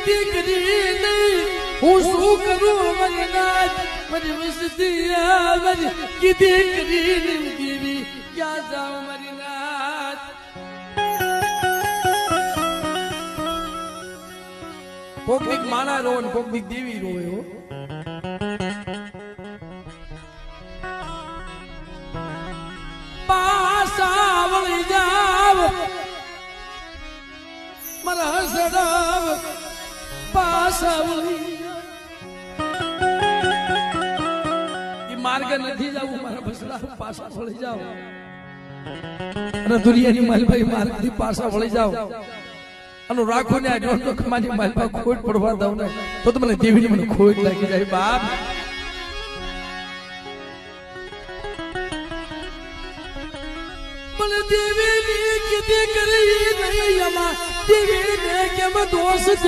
કીધી કરી નહીં હું શું કરું મારી નાથ મારી વસ્તી મારી કીધી કરી નહીં દેવી ક્યાં જાઉં મારી નાથ કોક બીક માણા રો ને કોક બીક દેવી રોયો પાસા વળી જાવ મારા હસડાવ પાસા વળી એ માર્ગ નથી જવું મારા બસડા પાસા વળી જાવ અને દુનિયાની માલભાઈ માર્ગથી પાસા વળી જાવ અને રાખો ને આ જોન તો કમાની માલપા ખોટ પડવા દઉં ને તો મને દેવીની મને ખોટ લાગી જાય બાપ મને દેવીની કીધી કરી નહીં આમાં દેવીને કેમ દોષ છે